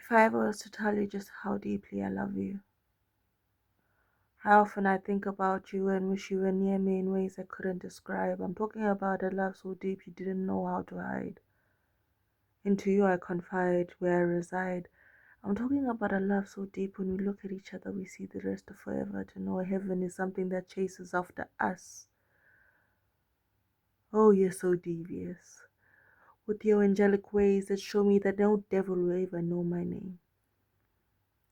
If I ever was to tell you just how deeply I love you, how often I think about you and wish you were near me in ways I couldn't describe. I'm talking about a love so deep you didn't know how to hide. Into you I confide where I reside. I'm talking about a love so deep when we look at each other we see the rest of forever. To know heaven is something that chases after us. Oh, you're so devious, with your angelic ways that show me that no devil will ever know my name.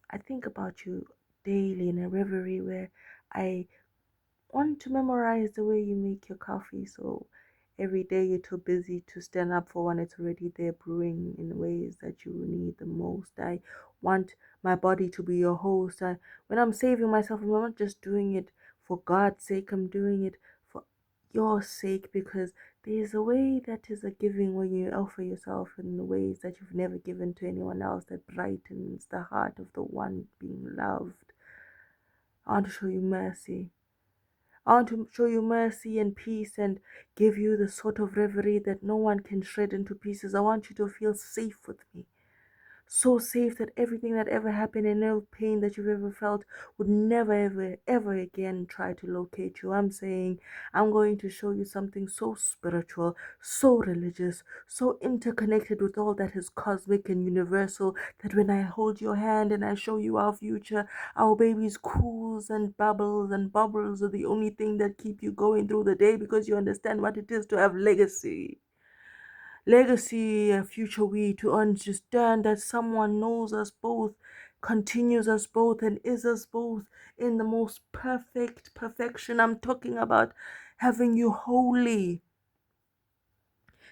I think about you daily in a reverie where I want to memorize the way you make your coffee. So every day you're too busy to stand up for when it's already there brewing in ways that you need the most. I want my body to be your host. When I'm saving myself, I'm not just doing it for God's sake, I'm doing it for your sake, because there's a way that is a giving when you offer yourself in the ways that you've never given to anyone else, that brightens the heart of the one being loved. I want to show you mercy. I want to show you mercy and peace and give you the sort of reverie that no one can shred into pieces. I want you to feel safe with me. So safe that everything that ever happened and no pain that you've ever felt would never, ever, ever again try to locate you. I'm saying I'm going to show you something so spiritual, so religious, so interconnected with all that is cosmic and universal, that when I hold your hand and I show you our future, our baby's cools and bubbles are the only thing that keep you going through the day, because you understand what it is to have legacy. Legacy, a future we, to understand that someone knows us both, continues us both, and is us both in the most perfect perfection. I'm talking about having you holy,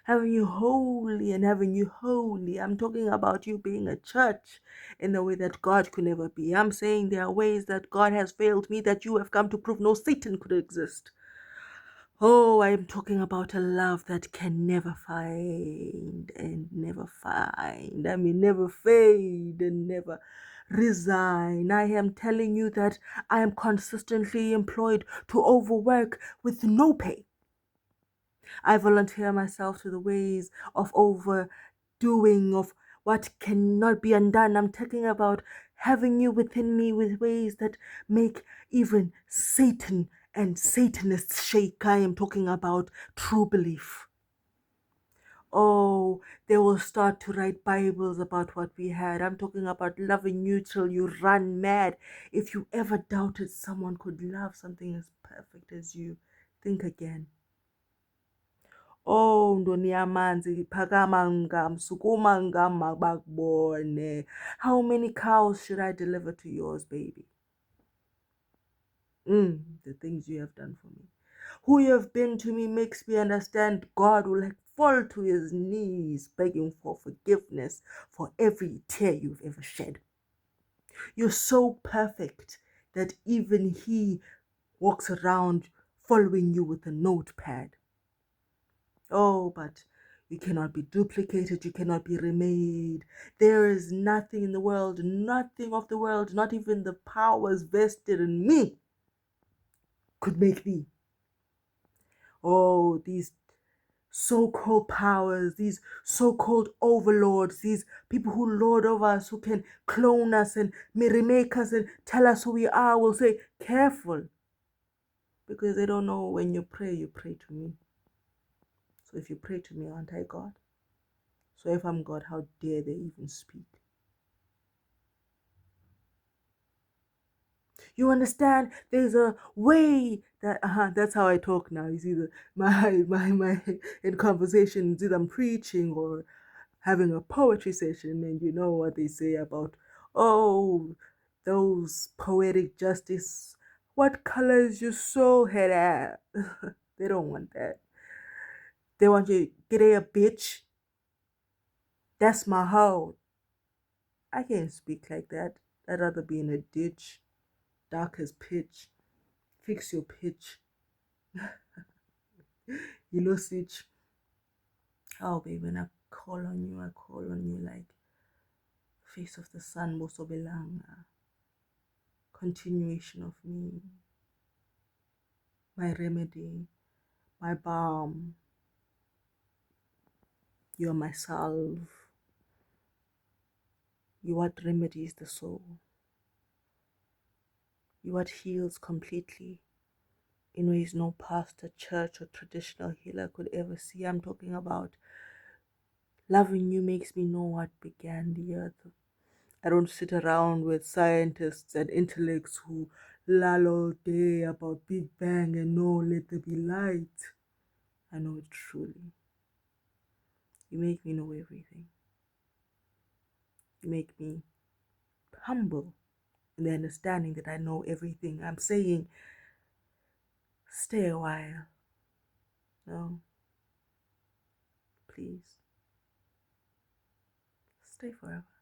having you holy, and having you holy. I'm talking about you being a church in the way that God could never be. I'm saying there are ways that God has failed me that you have come to prove no Satan could exist. Oh, I'm talking about a love that can never find and never find. I mean, never fade and never resign. I am telling you that I am consistently employed to overwork with no pay. I volunteer myself to the ways of overdoing, of what cannot be undone. I'm talking about having you within me with ways that make even Satan and Satanists shake. I am talking about true belief. Oh, they will start to write Bibles about what we had. I'm talking about loving you till you run mad. If you ever doubted someone could love something as perfect as you, think again. Oh, ndoni yamanzi phakama ngam sukuma ngam bakubone. How many cows should I deliver to yours, baby? The things you have done for me. Who you have been to me makes me understand God will fall to his knees begging for forgiveness for every tear you've ever shed. You're so perfect that even he walks around following you with a notepad. Oh, but you cannot be duplicated, you cannot be remade. There is nothing in the world, nothing of the world, not even the powers vested in me could make thee. Oh, these so-called powers, these so-called overlords, these people who lord over us, who can clone us and remake us and tell us who we are, will say, careful, because they don't know when you pray to me. So if you pray to me, aren't I God? So if I'm God, how dare they even speak? You understand? There's a way that that's how I talk now. You see, my in conversations, either I'm preaching or having a poetry session, and you know what they say about, oh, those poetic justice. What color is your soul head at? They don't want that. They want you, get a bitch. That's my hoe. I can't speak like that. I'd rather be in a ditch, dark as pitch. Fix your pitch. You know, switch. Oh, baby, when I call on you like face of the sun, Bosobelanga. Continuation of me, my remedy, my balm. You're my salve. You what remedies the soul. You what heals completely in ways no pastor, church, or traditional healer could ever see. I'm talking about loving you makes me know what began the earth. I don't sit around with scientists and intellects who lull all day about Big Bang and no, let there be light. I know it truly. You make me know everything. You make me humble in the understanding that I know everything. I'm saying, stay a while. No, please, stay forever.